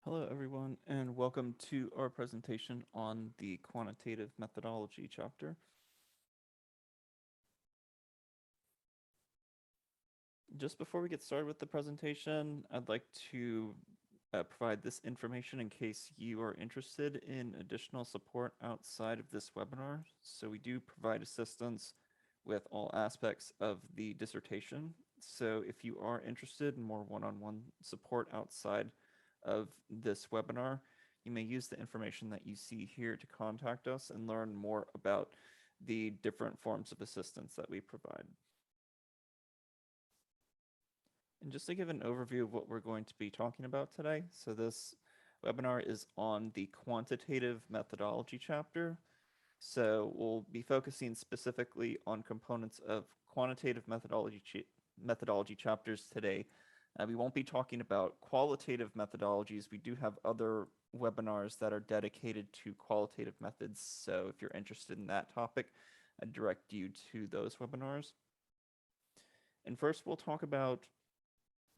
Hello, everyone, and welcome to our presentation on the Quantitative Methodology chapter. Just before we get started with the presentation, I'd like to provide this information in case you are interested in additional support outside of this webinar. So we do provide assistance with all aspects of the dissertation. So if you are interested in more one-on-one support outside of this webinar, you may use the information that you see here to contact us and learn more about the different forms of assistance that we provide. And just to give an overview of what we're going to be talking about today, so this webinar is on the Quantitative Methodology chapter. So we'll be focusing specifically on components of quantitative methodology chapters today. We won't be talking about qualitative methodologies. We do have other webinars that are dedicated to qualitative methods. So if you're interested in that topic, I'd direct you to those webinars. And first, we'll talk about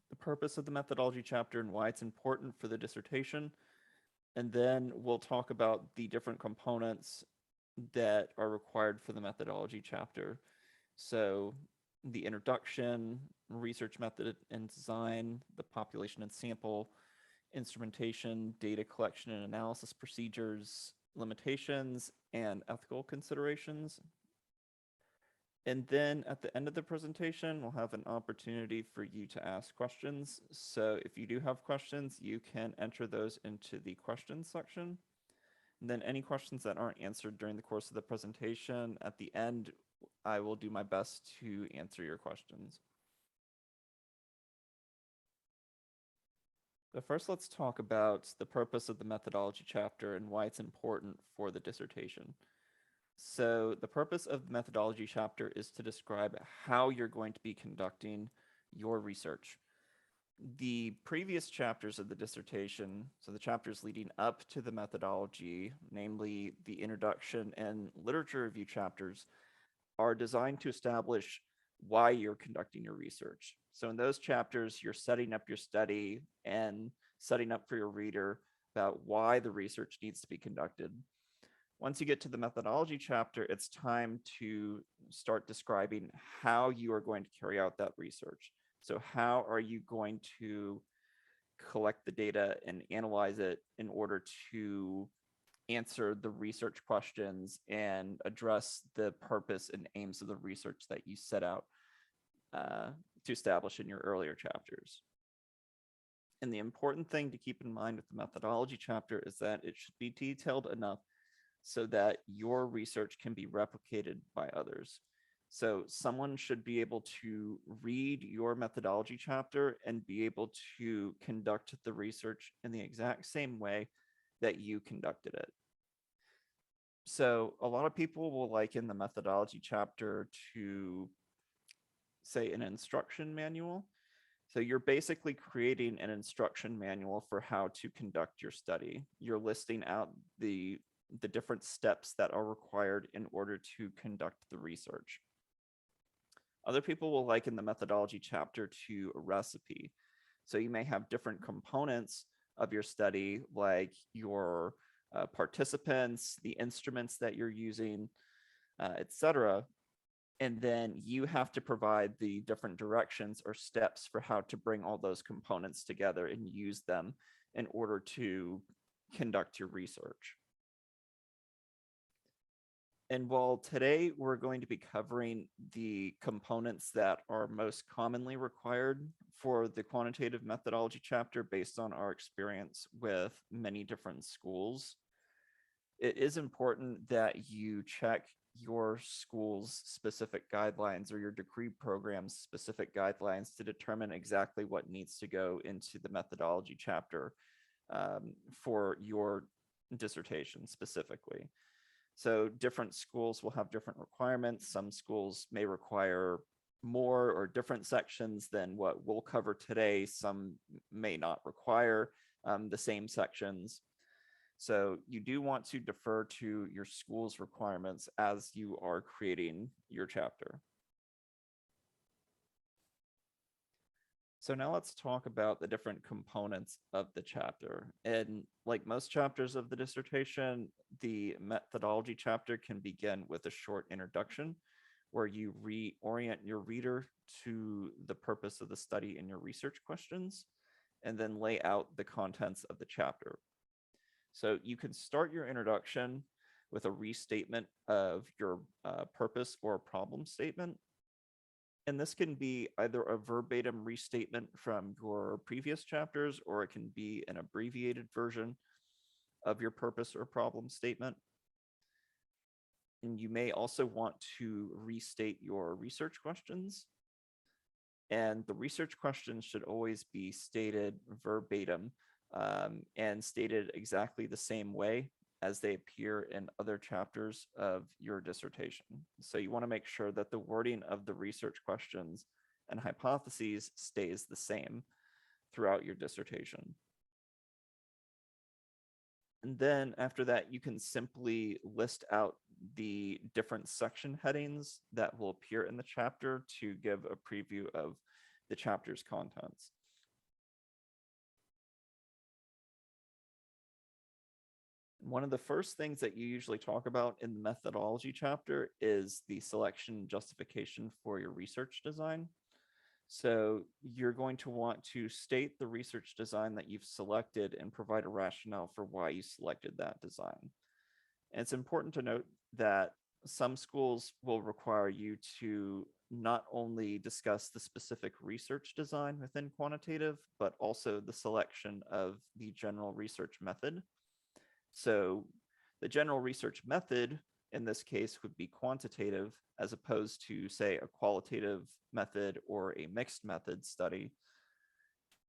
the purpose of the methodology chapter and why it's important for the dissertation. And then we'll talk about the different components that are required for the methodology chapter. So the introduction, research method and design, the population and sample, instrumentation, data collection and analysis procedures, limitations, and ethical considerations. And then at the end of the presentation, we'll have an opportunity for you to ask questions. So if you do have questions, you can enter those into the questions section. And then any questions that aren't answered during the course of the presentation, at the end, I will do my best to answer your questions. But first, let's talk about the purpose of the methodology chapter and why it's important for the dissertation. So the purpose of the methodology chapter is to describe how you're going to be conducting your research. The previous chapters of the dissertation, so the chapters leading up to the methodology, namely the introduction and literature review chapters, are designed to establish why you're conducting your research. So in those chapters, you're setting up your study and setting up for your reader about why the research needs to be conducted. Once you get to the methodology chapter, it's time to start describing how you are going to carry out that research. So how are you going to collect the data and analyze it in order to answer the research questions and address the purpose and aims of the research that you set out to establish in your earlier chapters. And the important thing to keep in mind with the methodology chapter is that it should be detailed enough so that your research can be replicated by others. So someone should be able to read your methodology chapter and be able to conduct the research in the exact same way that you conducted it. So a lot of people will liken the methodology chapter to, say, an instruction manual. So you're basically creating an instruction manual for how to conduct your study. You're listing out the different steps that are required in order to conduct the research. Other people will liken the methodology chapter to a recipe. So you may have different components of your study, like your participants, the instruments that you're using, etc. And then you have to provide the different directions or steps for how to bring all those components together and use them in order to conduct your research. And while today we're going to be covering the components that are most commonly required for the quantitative methodology chapter based on our experience with many different schools, it is important that you check your school's specific guidelines or your degree program's specific guidelines to determine exactly what needs to go into the methodology chapter for your dissertation specifically. So different schools will have different requirements. Some schools may require more or different sections than what we'll cover today. Some may not require the same sections. So you do want to defer to your school's requirements as you are creating your chapter. So now let's talk about the different components of the chapter. And like most chapters of the dissertation, the methodology chapter can begin with a short introduction where you reorient your reader to the purpose of the study and your research questions, and then lay out the contents of the chapter. So you can start your introduction with a restatement of your purpose or problem statement. And this can be either a verbatim restatement from your previous chapters, or it can be an abbreviated version of your purpose or problem statement. And you may also want to restate your research questions. And the research questions should always be stated verbatim and stated exactly the same way as they appear in other chapters of your dissertation. So you want to make sure that the wording of the research questions and hypotheses stays the same throughout your dissertation. And then after that, you can simply list out the different section headings that will appear in the chapter to give a preview of the chapter's contents. One of the first things that you usually talk about in the methodology chapter is the selection justification for your research design. So you're going to want to state the research design that you've selected and provide a rationale for why you selected that design. And it's important to note that some schools will require you to not only discuss the specific research design within quantitative, but also the selection of the general research method. So the general research method in this case would be quantitative, as opposed to, say, a qualitative method or a mixed method study.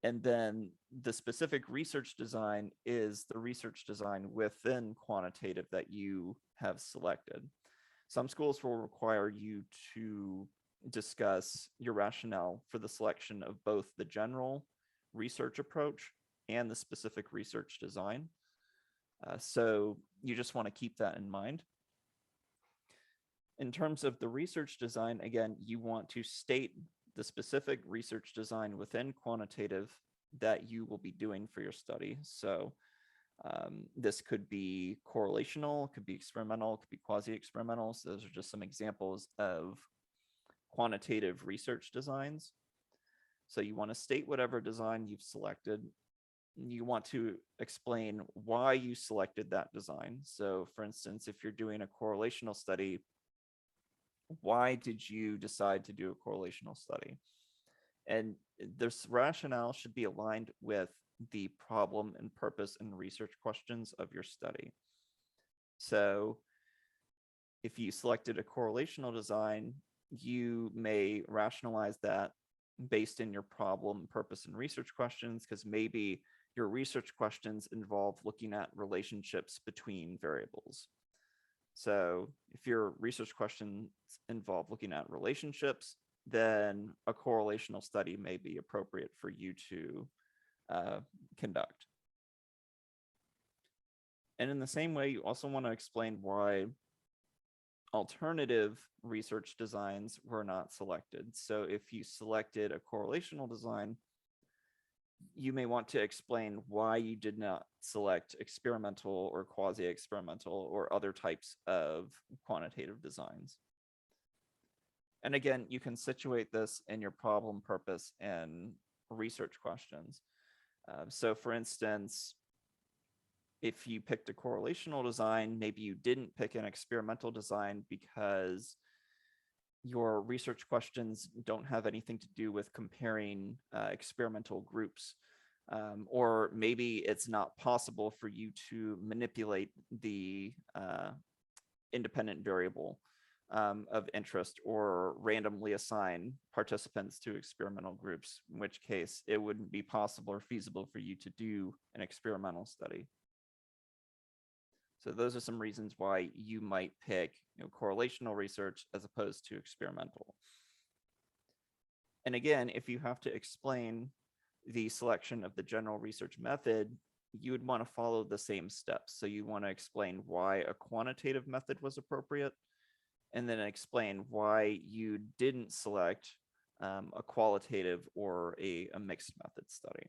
And then the specific research design is the research design within quantitative that you have selected. Some schools will require you to discuss your rationale for the selection of both the general research approach and the specific research design. So you just want to keep that in mind. In terms of the research design, again, you want to state the specific research design within quantitative that you will be doing for your study. So this could be correlational, could be experimental, could be quasi-experimental. So those are just some examples of quantitative research designs. So you want to state whatever design you've selected. You want to explain why you selected that design. So for instance, if you're doing a correlational study, why did you decide to do a correlational study? And this rationale should be aligned with the problem and purpose and research questions of your study. So if you selected a correlational design, you may rationalize that based in your problem, purpose, and research questions, because maybe your research questions involve looking at relationships between variables. So if your research questions involve looking at relationships, then a correlational study may be appropriate for you to conduct. And in the same way, you also want to explain why alternative research designs were not selected. So if you selected a correlational design, you may want to explain why you did not select experimental or quasi-experimental or other types of quantitative designs. And again, you can situate this in your problem, purpose, and research questions. So for instance, if you picked a correlational design, maybe you didn't pick an experimental design because your research questions don't have anything to do with comparing experimental groups. Or maybe it's not possible for you to manipulate the independent variable of interest or randomly assign participants to experimental groups, in which case it wouldn't be possible or feasible for you to do an experimental study. So those are some reasons why you might pick correlational research as opposed to experimental. And again, if you have to explain the selection of the general research method, you would want to follow the same steps. So you want to explain why a quantitative method was appropriate, and then explain why you didn't select a qualitative or a mixed method study.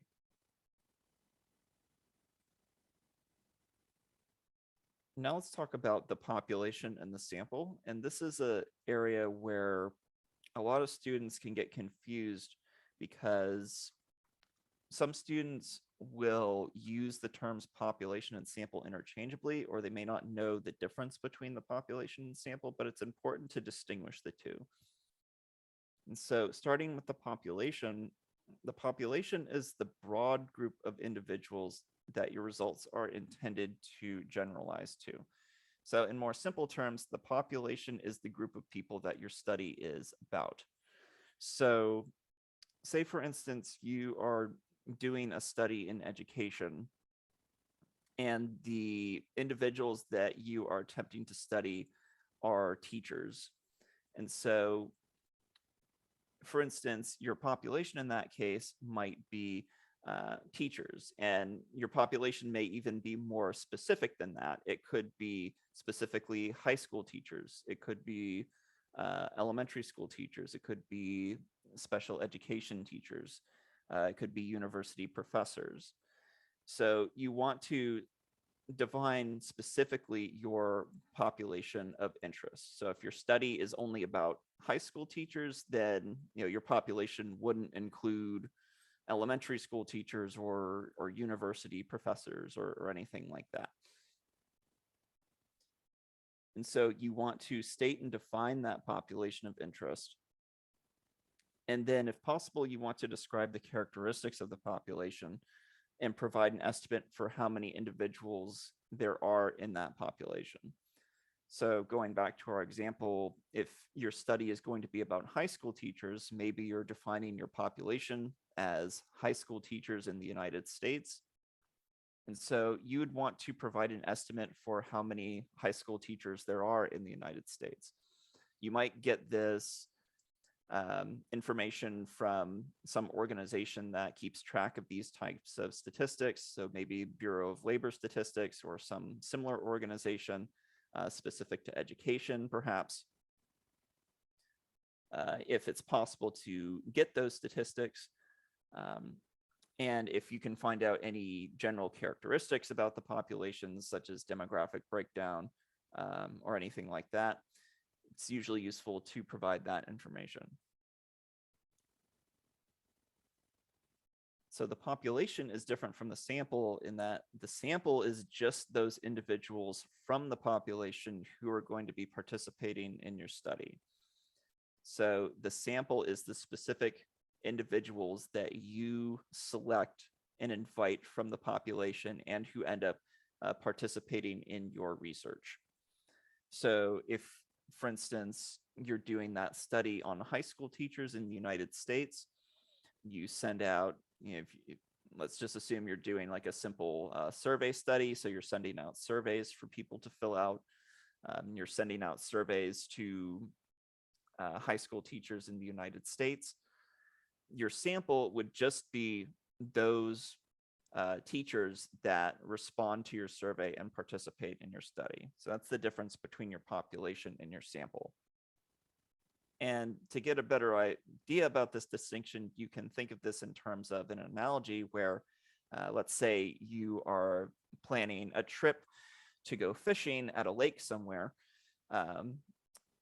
Now let's talk about the population and the sample. And this is an area where a lot of students can get confused because some students will use the terms population and sample interchangeably, or they may not know the difference between the population and sample, but it's important to distinguish the two. And so starting with the population is the broad group of individuals that your results are intended to generalize to. So in more simple terms, the population is the group of people that your study is about. So say, for instance, you are doing a study in education, and the individuals that you are attempting to study are teachers. And so, for instance, your population in that case might be teachers, and your population may even be more specific than that. It could be specifically high school teachers. It could be elementary school teachers. It could be special education teachers. It could be university professors. So you want to define specifically your population of interest. So if your study is only about high school teachers, then your population wouldn't include elementary school teachers or university professors or anything like that. And so you want to state and define that population of interest. And then if possible, you want to describe the characteristics of the population and provide an estimate for how many individuals there are in that population. So going back to our example, if your study is going to be about high school teachers, maybe you're defining your population as high school teachers in the United States. And so you would want to provide an estimate for how many high school teachers there are in the United States. You might get this information from some organization that keeps track of these types of statistics. So maybe Bureau of Labor Statistics or some similar organization specific to education, perhaps. If it's possible to get those statistics, and if you can find out any general characteristics about the populations, such as demographic breakdown or anything like that, it's usually useful to provide that information. So the population is different from the sample in that the sample is just those individuals from the population who are going to be participating in your study. So the sample is the specific individuals that you select and invite from the population and who end up participating in your research. So if, for instance, you're doing that study on high school teachers in the United States, you send out, let's just assume you're doing like a simple survey study. So you're sending out surveys for people to fill out. You're sending out surveys to high school teachers in the United States. Your sample would just be those teachers that respond to your survey and participate in your study. So that's the difference between your population and your sample. And to get a better idea about this distinction, you can think of this in terms of an analogy where, let's say you are planning a trip to go fishing at a lake somewhere.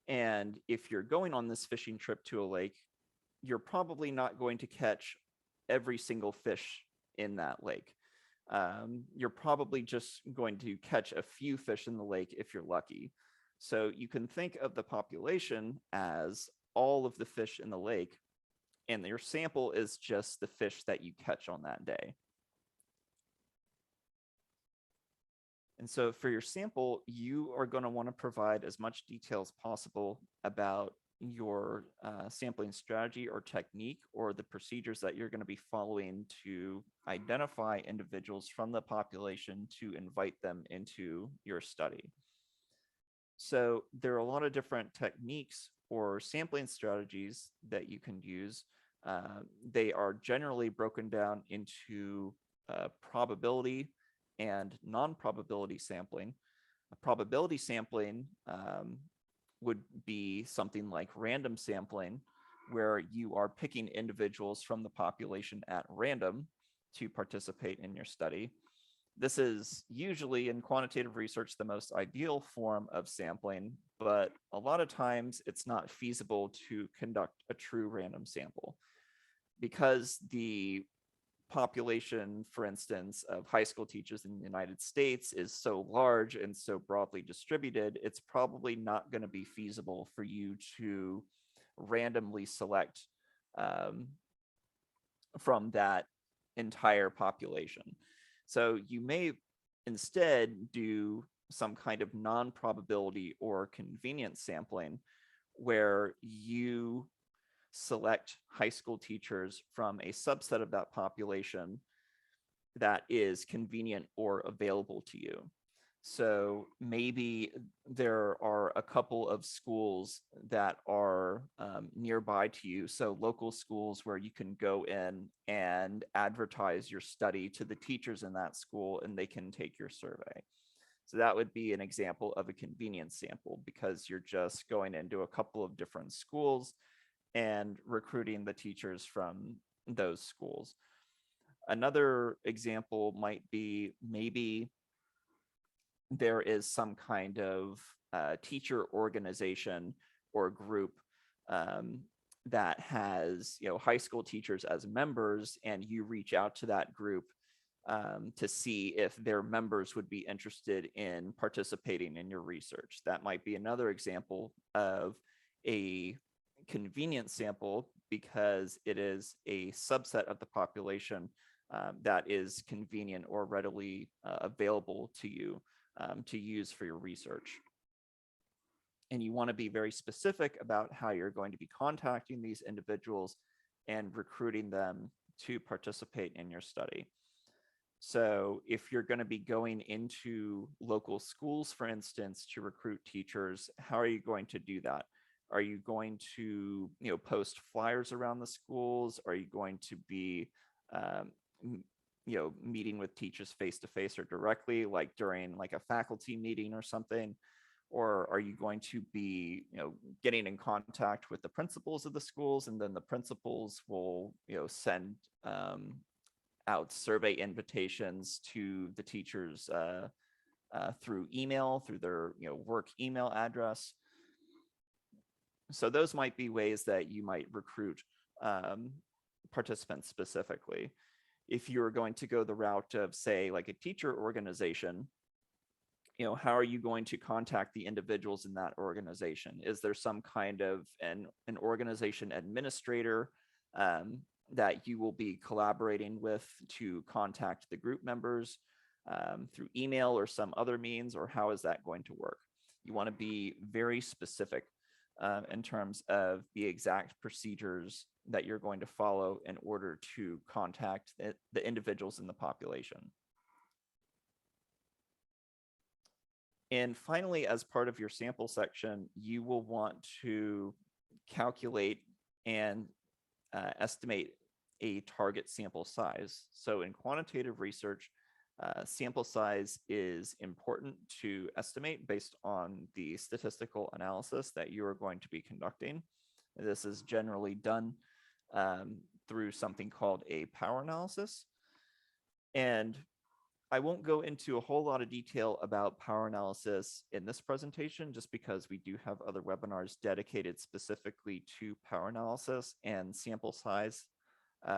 And if you're going on this fishing trip to a lake, you're probably not going to catch every single fish in that lake. You're probably just going to catch a few fish in the lake if you're lucky. So you can think of the population as all of the fish in the lake, and your sample is just the fish that you catch on that day. And so for your sample, you are going to want to provide as much detail as possible about your sampling strategy or technique or the procedures that you're going to be following to identify individuals from the population to invite them into your study. So there are a lot of different techniques or sampling strategies that you can use. They are generally broken down into probability and non-probability sampling. Probability sampling would be something like random sampling, where you are picking individuals from the population at random to participate in your study. This is usually in quantitative research the most ideal form of sampling, but a lot of times it's not feasible to conduct a true random sample because the population, for instance, of high school teachers in the United States is so large and so broadly distributed, it's probably not going to be feasible for you to randomly select um, from that entire population. So you may instead do some kind of non-probability or convenience sampling where you select high school teachers from a subset of that population that is convenient or available to you. So maybe there are a couple of schools that are nearby to you. So local schools where you can go in and advertise your study to the teachers in that school and they can take your survey. So that would be an example of a convenience sample because you're just going into a couple of different schools and recruiting the teachers from those schools. Another example might be maybe there is some kind of teacher organization or group that has high school teachers as members, and you reach out to that group to see if their members would be interested in participating in your research. That might be another example of a convenient sample because it is a subset of the population that is convenient or readily available to you to use for your research. And you want to be very specific about how you're going to be contacting these individuals and recruiting them to participate in your study. So if you're going to be going into local schools, for instance, to recruit teachers, how are you going to do that? Are you going to post flyers around the schools? Are you going to be meeting with teachers face to face or directly, like during like a faculty meeting or something? Or are you going to be getting in contact with the principals of the schools, and then the principals will send out survey invitations to the teachers through email, through their work email address? So those might be ways that you might recruit participants specifically. If you're going to go the route of, say, like a teacher organization, how are you going to contact the individuals in that organization? Is there some kind of an organization administrator that you will be collaborating with to contact the group members through email or some other means, or how is that going to work? You want to be very specific in terms of the exact procedures that you're going to follow in order to contact the individuals in the population. And finally, as part of your sample section, you will want to calculate and estimate a target sample size. So in quantitative research, sample size is important to estimate based on the statistical analysis that you are going to be conducting. This is generally done through something called a power analysis. And I won't go into a whole lot of detail about power analysis in this presentation, just because we do have other webinars dedicated specifically to power analysis and sample size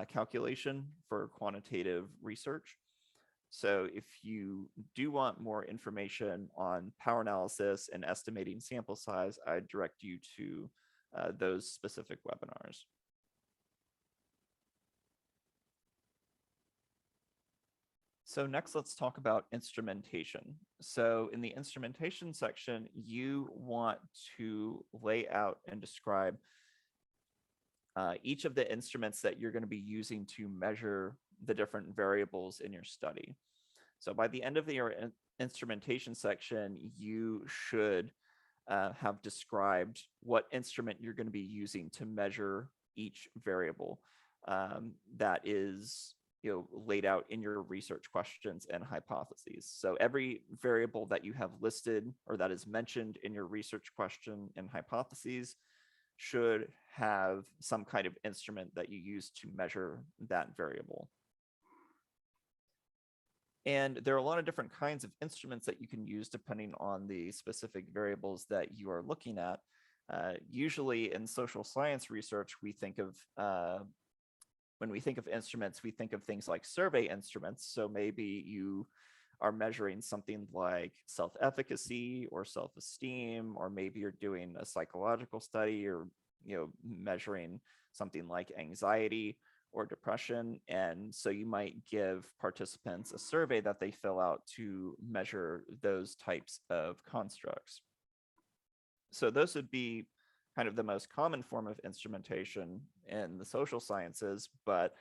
calculation for quantitative research. So if you do want more information on power analysis and estimating sample size, I direct you to those specific webinars. So next, let's talk about instrumentation. So in the instrumentation section, you want to lay out and describe each of the instruments that you're going to be using to measure the different variables in your study. So by the end of your instrumentation section, you should have described what instrument you're going to be using to measure each variable that is laid out in your research questions and hypotheses. So every variable that you have listed or that is mentioned in your research question and hypotheses should have some kind of instrument that you use to measure that variable. And there are a lot of different kinds of instruments that you can use depending on the specific variables that you are looking at. Usually in social science research, we think of when we think of instruments, we think of things like survey instruments. So maybe you are measuring something like self-efficacy or self-esteem, or maybe you're doing a psychological study, or measuring something like anxiety or depression. And so you might give participants a survey that they fill out to measure those types of constructs. So those would be kind of the most common form of instrumentation in the social sciences, but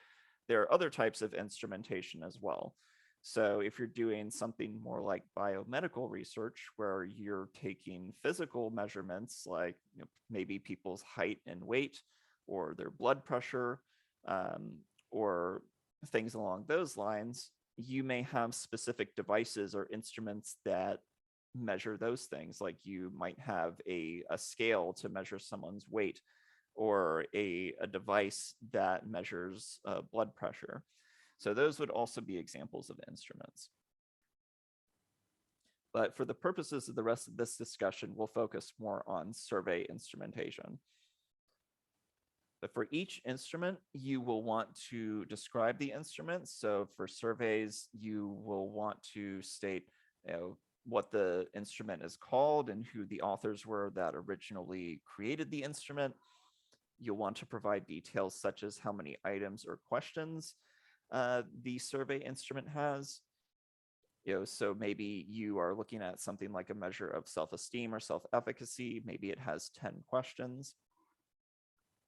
there are other types of instrumentation as well. So if you're doing something more like biomedical research, where you're taking physical measurements, like maybe people's height and weight, or their blood pressure, or things along those lines, you may have specific devices or instruments that measure those things. Like you might have a scale to measure someone's weight, or a device that measures blood pressure. So those would also be examples of instruments. But for the purposes of the rest of this discussion, we'll focus more on survey instrumentation. But for each instrument, you will want to describe the instrument. So for surveys, you will want to state what the instrument is called and who the authors were that originally created the instrument. You'll want to provide details such as how many items or questions the survey instrument has. So maybe you are looking at something like a measure of self-esteem or self-efficacy. Maybe it has 10 questions.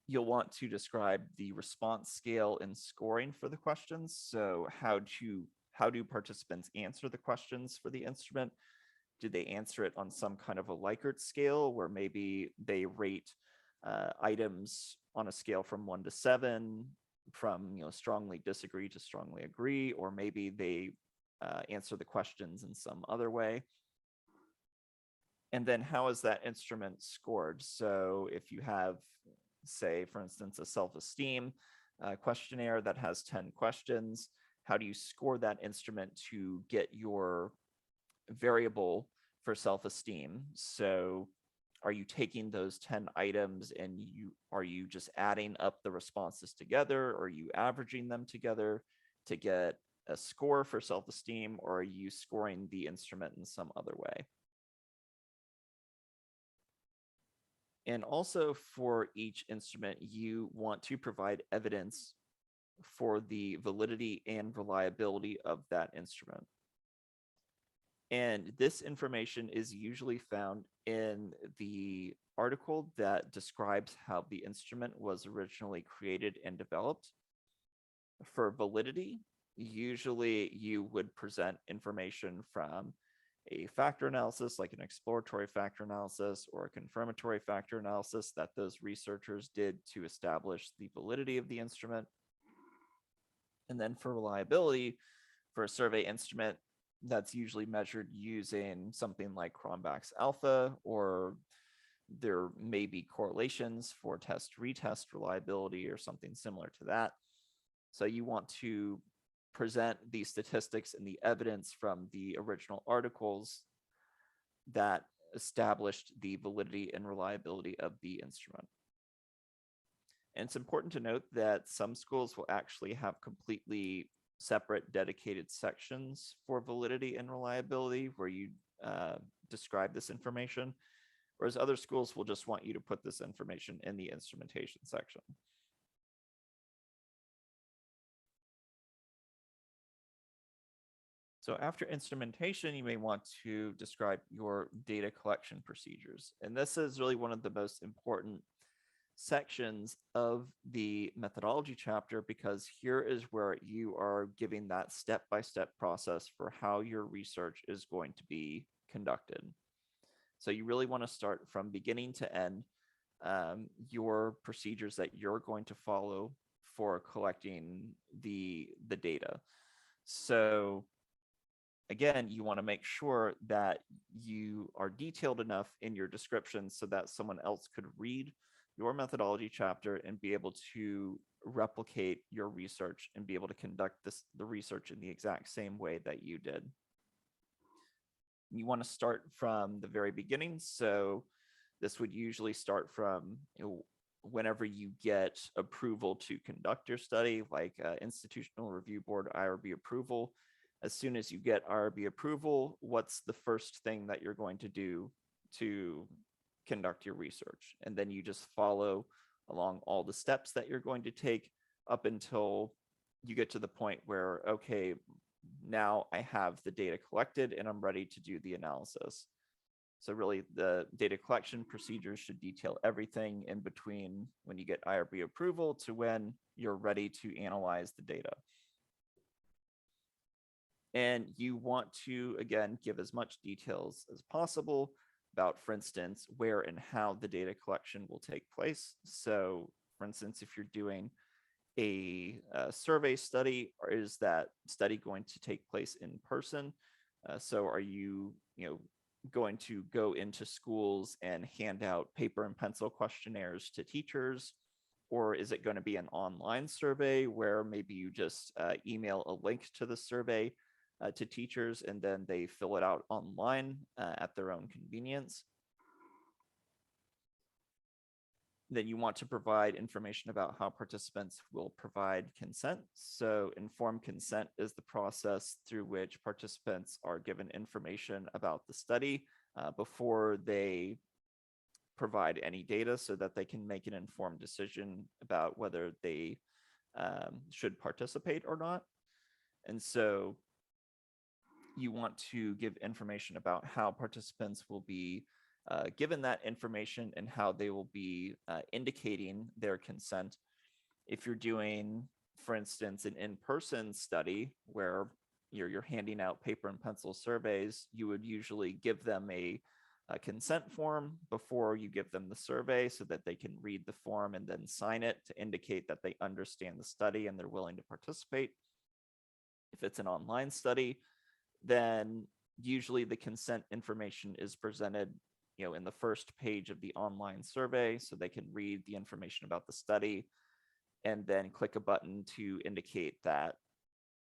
You'll want to describe the response scale and scoring for the questions. So how do participants answer the questions for the instrument? Do they answer it on some kind of a Likert scale, where maybe they rate items on a scale from 1 to 7, from strongly disagree to strongly agree, or maybe they answer the questions in some other way? And then how is that instrument scored? So if you have, say, for instance, a self-esteem questionnaire that has 10 questions, how do you score that instrument to get your variable for self-esteem? So are you taking those 10 items and are you just adding up the responses together, or are you averaging them together to get a score for self-esteem, or are you scoring the instrument in some other way? And also for each instrument, you want to provide evidence for the validity and reliability of that instrument. And this information is usually found in the article that describes how the instrument was originally created and developed. For validity, usually you would present information from a factor analysis, like an exploratory factor analysis or a confirmatory factor analysis that those researchers did to establish the validity of the instrument. And then for reliability, for a survey instrument, that's usually measured using something like Cronbach's alpha, or there may be correlations for test-retest reliability or something similar to that. So you want to present the statistics and the evidence from the original articles that established the validity and reliability of the instrument. And it's important to note that some schools will actually have completely separate dedicated sections for validity and reliability, where you describe this information, whereas other schools will just want you to put this information in the instrumentation section. So after instrumentation, you may want to describe your data collection procedures. And this is really one of the most important sections of the methodology chapter, because here is where you are giving that step-by-step process for how your research is going to be conducted. So you really want to start from beginning to end, your procedures that you're going to follow for collecting the data. So again, you want to make sure that you are detailed enough in your description so that someone else could read your methodology chapter and be able to replicate your research and be able to conduct the research in the exact same way that you did. You want to start from the very beginning. So this would usually start from whenever you get approval to conduct your study, like Institutional Review Board IRB approval. As soon as you get IRB approval, what's the first thing that you're going to do to conduct your research? And then you just follow along all the steps that you're going to take up until you get to the point where, okay, now I have the data collected and I'm ready to do the analysis. So really the data collection procedures should detail everything in between when you get IRB approval to when you're ready to analyze the data. And you want to, again, give as much details as possible about, for instance, where and how the data collection will take place. So for instance, if you're doing a survey study, or is that study going to take place in person? So are you, going to go into schools and hand out paper and pencil questionnaires to teachers? Or is it going to be an online survey where maybe you just email a link to the survey to teachers and then they fill it out online at their own convenience? Then you want to provide information about how participants will provide consent. So informed consent is the process through which participants are given information about the study before they provide any data so that they can make an informed decision about whether they should participate or not. And so you want to give information about how participants will be given that information and how they will be indicating their consent. If you're doing, for instance, an in-person study where you're handing out paper and pencil surveys, you would usually give them a consent form before you give them the survey so that they can read the form and then sign it to indicate that they understand the study and they're willing to participate. If it's an online study, then usually the consent information is presented in the first page of the online survey so they can read the information about the study and then click a button to indicate that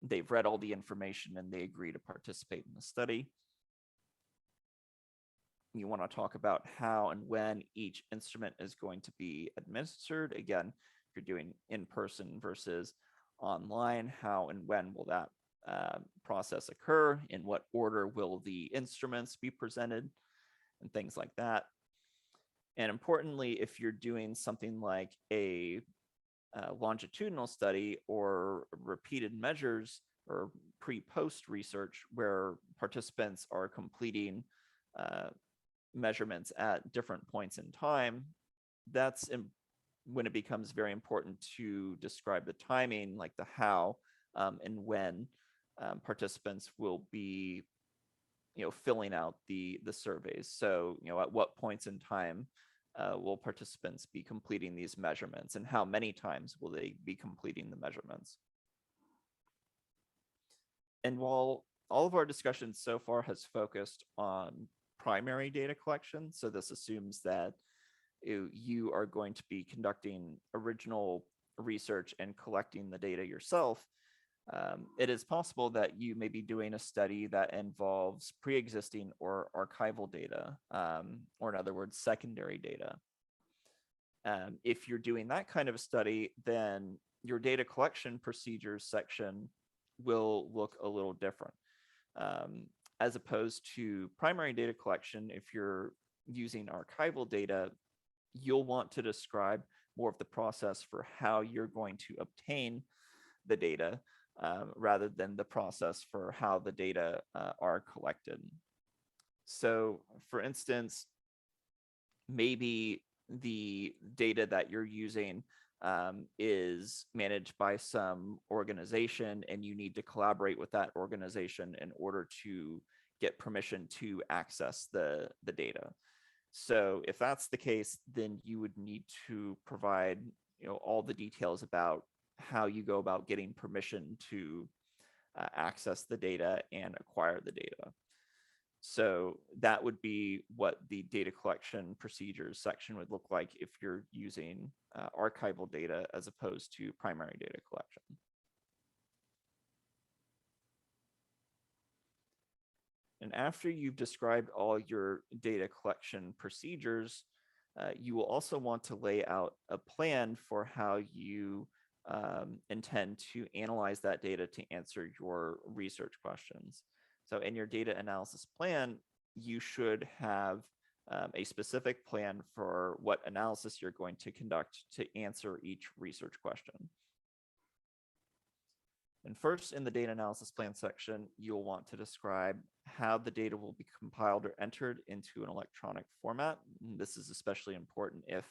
they've read all the information and they agree to participate in the study. You want to talk about how and when each instrument is going to be administered. Again, if you're doing in person versus online, how and when will that process occur? In what order will the instruments be presented? And things like that. And importantly, if you're doing something like a longitudinal study or repeated measures or pre-post research where participants are completing measurements at different points in time, that's when it becomes very important to describe the timing, like the how and when participants will be filling out the surveys. So, at what points in time will participants be completing these measurements and how many times will they be completing the measurements? And while all of our discussion so far has focused on primary data collection, so this assumes that you are going to be conducting original research and collecting the data yourself, it is possible that you may be doing a study that involves pre-existing or archival data, or in other words, secondary data. If you're doing that kind of a study, then your data collection procedures section will look a little different. As opposed to primary data collection, if you're using archival data, you'll want to describe more of the process for how you're going to obtain the data, rather than the process for how the data are collected. So for instance, maybe the data that you're using is managed by some organization and you need to collaborate with that organization in order to get permission to access the data. So if that's the case, then you would need to provide all the details about how you go about getting permission to access the data and acquire the data. So that would be what the data collection procedures section would look like if you're using archival data as opposed to primary data collection. And after you've described all your data collection procedures, you will also want to lay out a plan for how you intend to analyze that data to answer your research questions. So in your data analysis plan, you should have a specific plan for what analysis you're going to conduct to answer each research question. And first, in the data analysis plan section, you'll want to describe how the data will be compiled or entered into an electronic format. And this is especially important if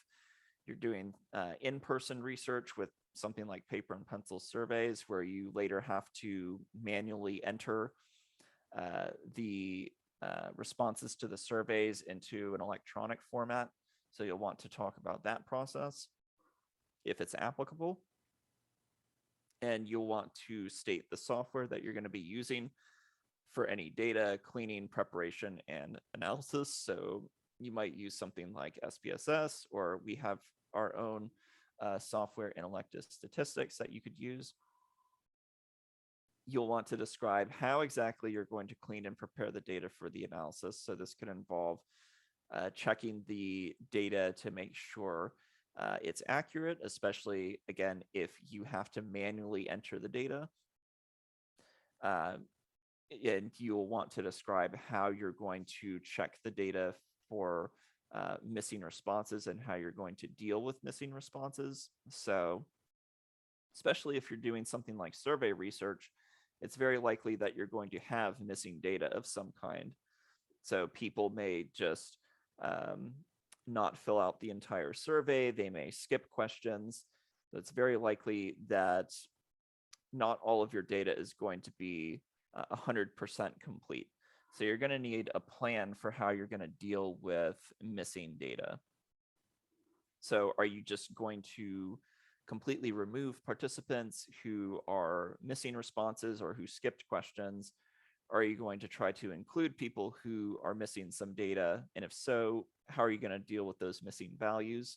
you're doing in-person research with something like paper and pencil surveys, where you later have to manually enter the responses to the surveys into an electronic format. So you'll want to talk about that process if it's applicable. And you'll want to state the software that you're going to be using for any data cleaning, preparation, and analysis. So you might use something like SPSS, or we have our own software in Elective Statistics that you could use. You'll want to describe how exactly you're going to clean and prepare the data for the analysis. So this could involve checking the data to make sure it's accurate, especially, again, if you have to manually enter the data. And you'll want to describe how you're going to check the data for missing responses and how you're going to deal with missing responses. So especially if you're doing something like survey research, it's very likely that you're going to have missing data of some kind. So people may just not fill out the entire survey. They may skip questions. So it's very likely that not all of your data is going to be 100% complete. So you're going to need a plan for how you're going to deal with missing data. So are you just going to completely remove participants who are missing responses or who skipped questions? Are you going to try to include people who are missing some data? And if so, how are you going to deal with those missing values?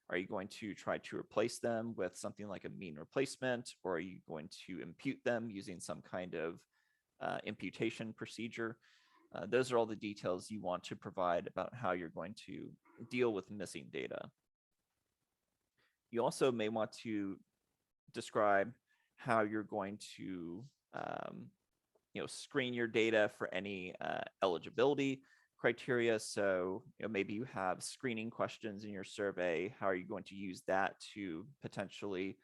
Are you going to try to replace them with something like a mean replacement, or are you going to impute them using some kind of imputation procedure? Those are all the details you want to provide about how you're going to deal with missing data. You also may want to describe how you're going to screen your data for any eligibility criteria. So maybe you have screening questions in your survey. How are you going to use that to potentially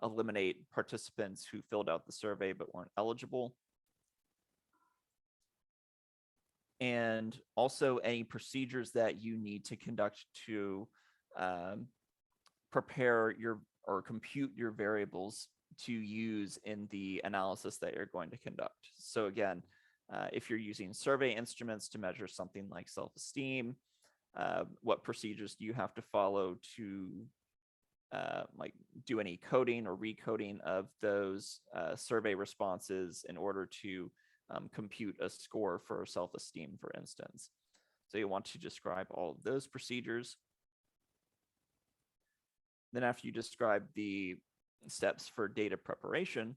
eliminate participants who filled out the survey but weren't eligible? And also any procedures that you need to conduct to prepare your or compute your variables to use in the analysis that you're going to conduct. So again, if you're using survey instruments to measure something like self-esteem, what procedures do you have to follow to like do any coding or recoding of those survey responses in order to compute a score for self-esteem, for instance. So you want to describe all of those procedures. Then after you describe the steps for data preparation,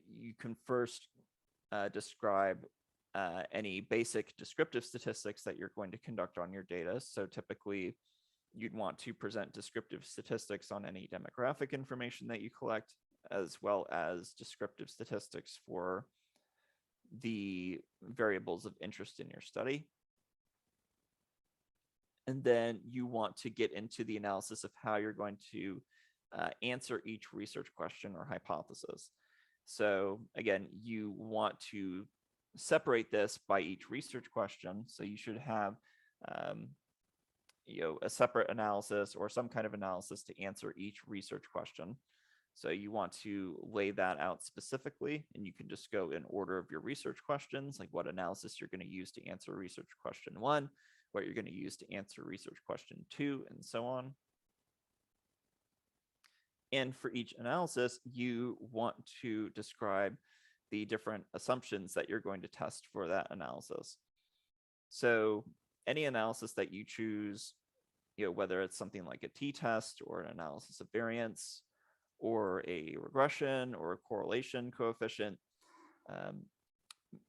you can first describe any basic descriptive statistics that you're going to conduct on your data. So typically, you'd want to present descriptive statistics on any demographic information that you collect, as well as descriptive statistics for the variables of interest in your study. And then you want to get into the analysis of how you're going to answer each research question or hypothesis. So again, you want to separate this by each research question. So you should have a separate analysis or some kind of analysis to answer each research question. So you want to lay that out specifically, and you can just go in order of your research questions, like what analysis you're going to use to answer research question 1, what you're going to use to answer research question 2, and so on. And for each analysis, you want to describe the different assumptions that you're going to test for that analysis. So any analysis that you choose, whether it's something like a t-test or an analysis of variance or a regression or a correlation coefficient,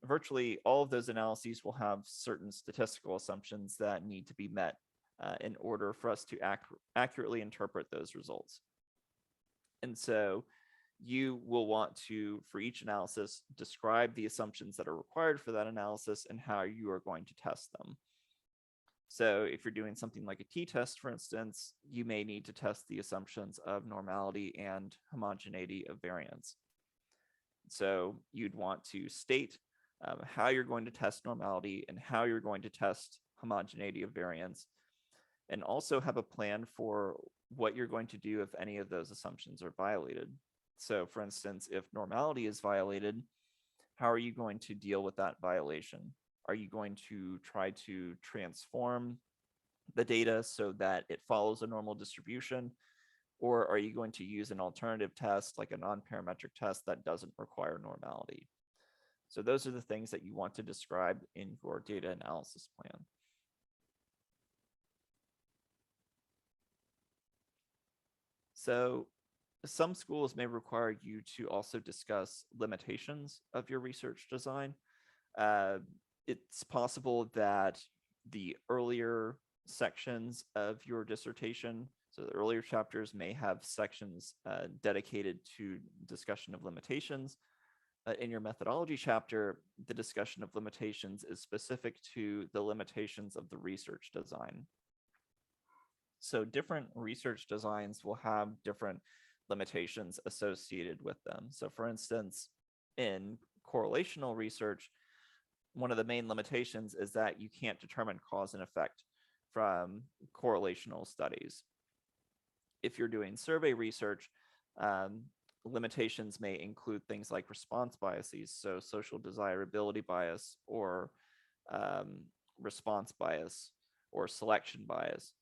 virtually all of those analyses will have certain statistical assumptions that need to be met in order for us to accurately interpret those results. And so you will want to, for each analysis, describe the assumptions that are required for that analysis and how you are going to test them. So if you're doing something like a t-test, for instance, you may need to test the assumptions of normality and homogeneity of variance. So you'd want to state how you're going to test normality and how you're going to test homogeneity of variance, and also have a plan for what you're going to do if any of those assumptions are violated. So for instance, if normality is violated, how are you going to deal with that violation? Are you going to try to transform the data so that it follows a normal distribution? Or are you going to use an alternative test, like a non-parametric test that doesn't require normality? So those are the things that you want to describe in your data analysis plan. So some schools may require you to also discuss limitations of your research design. It's possible that the earlier sections of your dissertation, so the earlier chapters, may have sections dedicated to discussion of limitations. In your methodology chapter, the discussion of limitations is specific to the limitations of the research design. So different research designs will have different limitations associated with them. So for instance, in correlational research, one of the main limitations is that you can't determine cause and effect from correlational studies. If you're doing survey research, limitations may include things like response biases, so social desirability bias or response bias or selection bias,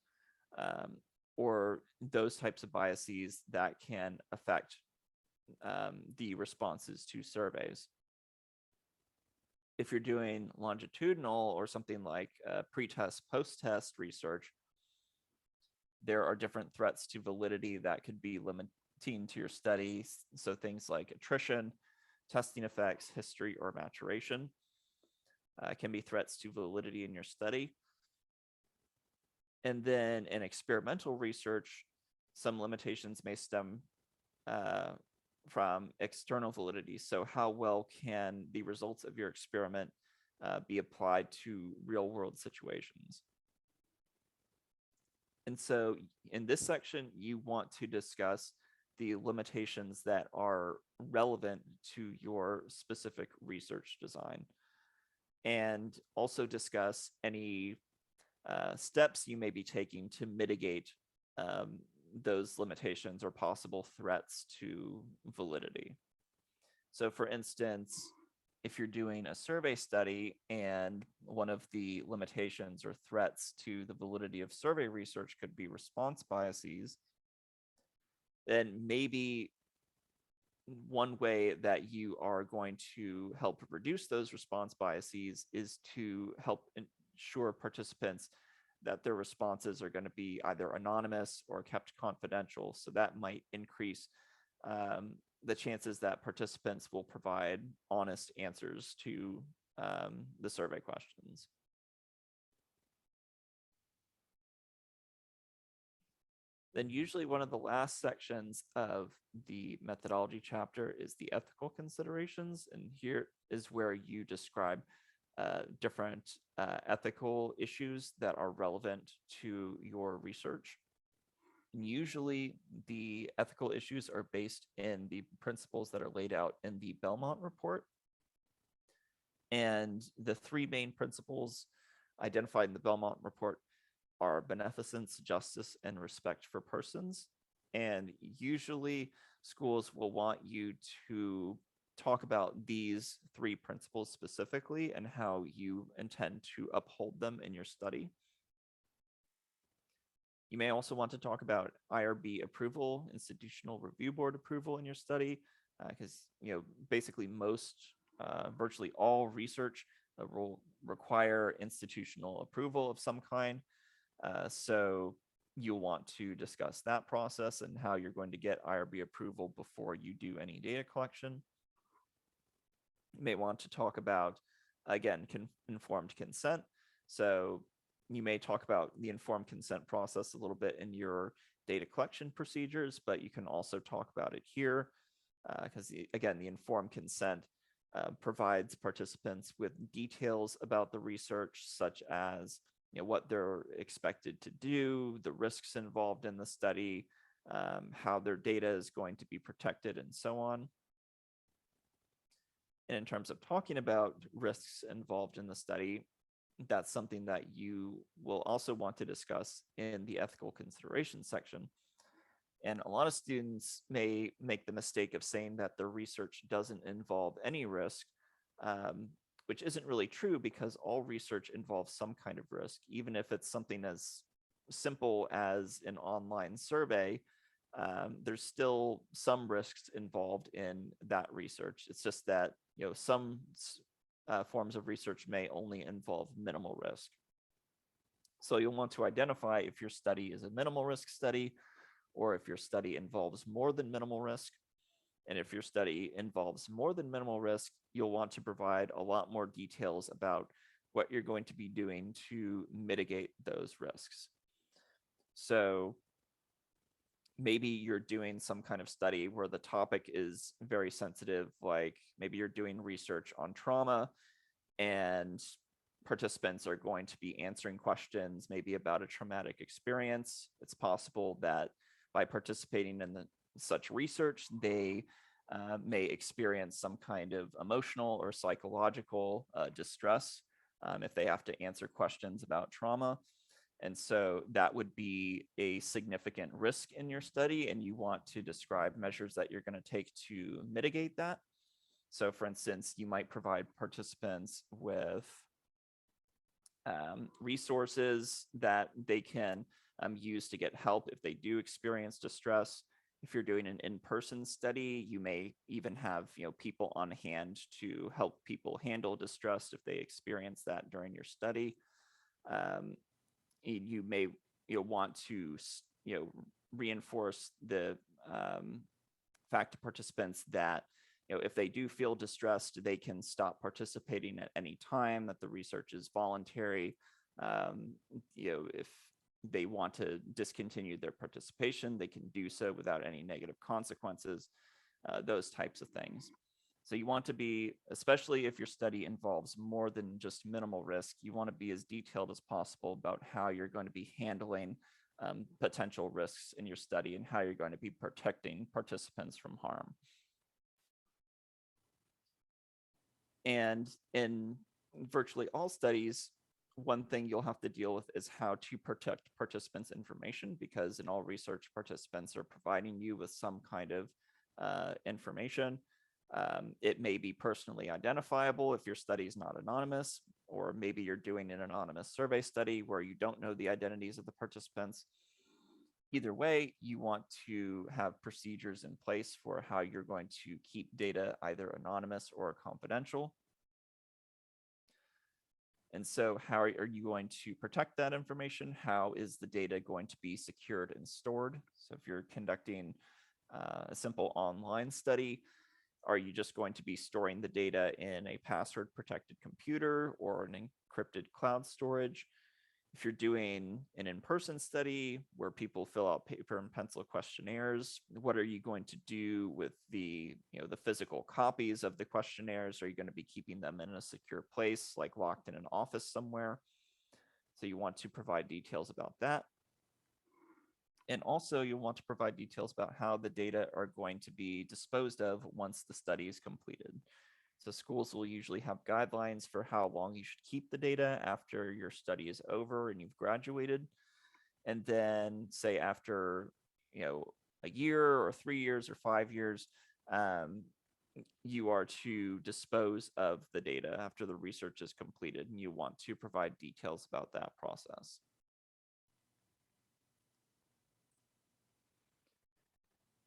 or those types of biases that can affect the responses to surveys. If you're doing longitudinal or something like pre-test, post-test research, there are different threats to validity that could be limiting to your study. So things like attrition, testing effects, history, or maturation can be threats to validity in your study. And then in experimental research, some limitations may stem from external validity. So how well can the results of your experiment be applied to real world situations? And so in this section, you want to discuss the limitations that are relevant to your specific research design, and also discuss any steps you may be taking to mitigate those limitations or possible threats to validity. So for instance, if you're doing a survey study and one of the limitations or threats to the validity of survey research could be response biases, then maybe one way that you are going to help reduce those response biases is to help ensure participants that their responses are going to be either anonymous or kept confidential. So that might increase the chances that participants will provide honest answers to the survey questions. Then usually one of the last sections of the methodology chapter is the ethical considerations. And here is where you describe different ethical issues that are relevant to your research. And usually the ethical issues are based in the principles that are laid out in the Belmont report. And the three main principles identified in the Belmont report are beneficence, justice, and respect for persons. And usually schools will want you to talk about these three principles specifically and how you intend to uphold them in your study. You may also want to talk about IRB approval, institutional review board approval in your study, because basically virtually all research will require institutional approval of some kind. So you'll want to discuss that process and how you're going to get IRB approval before you do any data collection. You may want to talk about, again, informed consent. So you may talk about the informed consent process a little bit in your data collection procedures, but you can also talk about it here because, again, the informed consent provides participants with details about the research, such as what they're expected to do, the risks involved in the study, how their data is going to be protected, and so on. And in terms of talking about risks involved in the study, that's something that you will also want to discuss in the ethical consideration section. And a lot of students may make the mistake of saying that their research doesn't involve any risk, which isn't really true because all research involves some kind of risk, even if it's something as simple as an online survey. There's still some risks involved in that research. It's just that some forms of research may only involve minimal risk. So you'll want to identify if your study is a minimal risk study or if your study involves more than minimal risk. And if your study involves more than minimal risk, you'll want to provide a lot more details about what you're going to be doing to mitigate those risks. So maybe you're doing some kind of study where the topic is very sensitive, like maybe you're doing research on trauma and participants are going to be answering questions maybe about a traumatic experience. It's possible that by participating in such research, they may experience some kind of emotional or psychological distress if they have to answer questions about trauma. And so that would be a significant risk in your study, and you want to describe measures that you're going to take to mitigate that. So for instance, you might provide participants with resources that they can use to get help if they do experience distress. If you're doing an in-person study, you may even have people on hand to help people handle distress if they experience that during your study. You may want to reinforce the fact to participants that if they do feel distressed, they can stop participating at any time, that the research is voluntary. If they want to discontinue their participation, they can do so without any negative consequences, those types of things. So you want to be, especially if your study involves more than just minimal risk, you want to be as detailed as possible about how you're going to be handling potential risks in your study and how you're going to be protecting participants from harm. And in virtually all studies, one thing you'll have to deal with is how to protect participants' information, because in all research, participants are providing you with some kind of information. It may be personally identifiable if your study is not anonymous, or maybe you're doing an anonymous survey study where you don't know the identities of the participants. Either way, you want to have procedures in place for how you're going to keep data either anonymous or confidential. And so how are you going to protect that information? How is the data going to be secured and stored? So if you're conducting a simple online study, are you just going to be storing the data in a password protected computer or an encrypted cloud storage? If you're doing an in-person study where people fill out paper and pencil questionnaires, what are you going to do with the physical copies of the questionnaires? Are you going to be keeping them in a secure place, like locked in an office somewhere? So you want to provide details about that. And also you want to provide details about how the data are going to be disposed of once the study is completed. So schools will usually have guidelines for how long you should keep the data after your study is over and you've graduated. And then say after, a year or 3 years or 5 years, you are to dispose of the data after the research is completed, and you want to provide details about that process.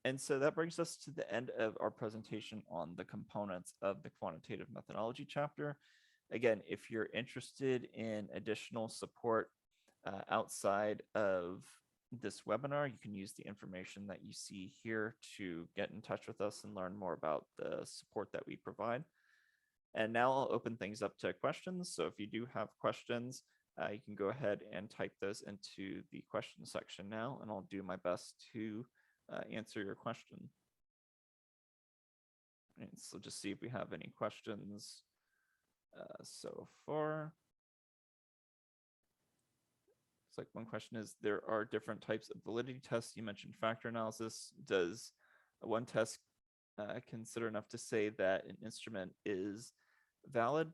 And so that brings us to the end of our presentation on the components of the quantitative methodology chapter. Again, if you're interested in additional support outside of this webinar, you can use the information that you see here to get in touch with us and learn more about the support that we provide. And now I'll open things up to questions. So if you do have questions, you can go ahead and type those into the question section now, and I'll do my best to answer your question. And so just see if we have any questions so far. It's like one question is, there are different types of validity tests. You mentioned factor analysis. Does one test consider enough to say that an instrument is valid?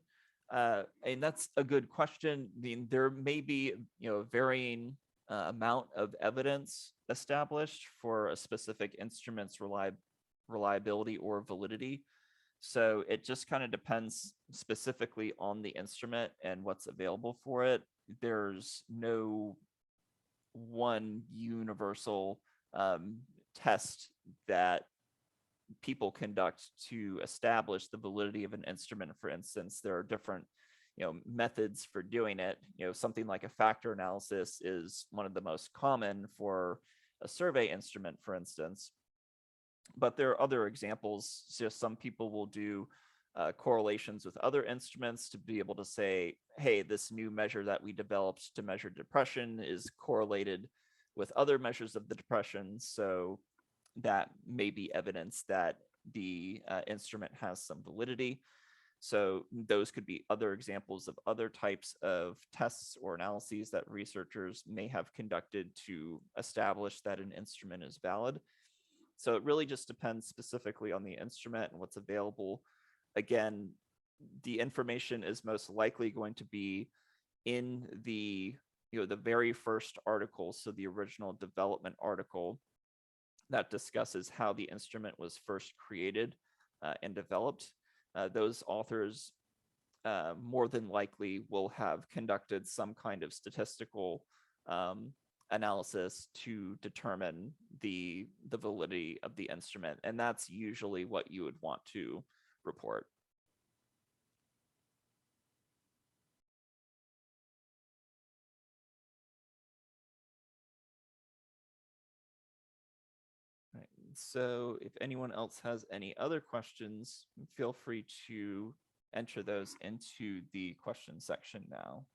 And that's a good question. I mean, there may be, varying amount of evidence established for a specific instrument's reliability or validity. So it just kind of depends specifically on the instrument and what's available for it. There's no one universal test that people conduct to establish the validity of an instrument. For instance, there are different methods for doing it. Something like a factor analysis is one of the most common for a survey instrument, for instance. But there are other examples. So some people will do correlations with other instruments to be able to say, hey, this new measure that we developed to measure depression is correlated with other measures of the depression. So that may be evidence that the instrument has some validity. So those could be other examples of other types of tests or analyses that researchers may have conducted to establish that an instrument is valid. So it really just depends specifically on the instrument and what's available. Again, the information is most likely going to be in the very first article, so the original development article that discusses how the instrument was first created and developed. Those authors more than likely will have conducted some kind of statistical analysis to determine the validity of the instrument. And that's usually what you would want to report. Right. So if anyone else has any other questions, feel free to enter those into the question section now.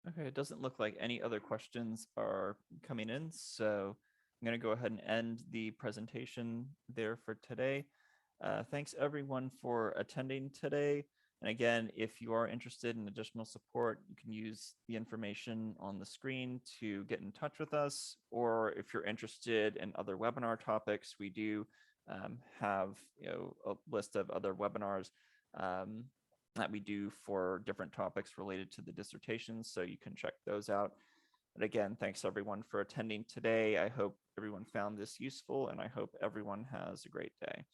Okay, it doesn't look like any other questions are coming in, so I'm going to go ahead and end the presentation there for today. Thanks everyone for attending today. And again, if you are interested in additional support, you can use the information on the screen to get in touch with us. Or if you're interested in other webinar topics, we do have a list of other webinars that we do for different topics related to the dissertation, so you can check those out. But again, thanks everyone for attending today. I hope everyone found this useful, and I hope everyone has a great day.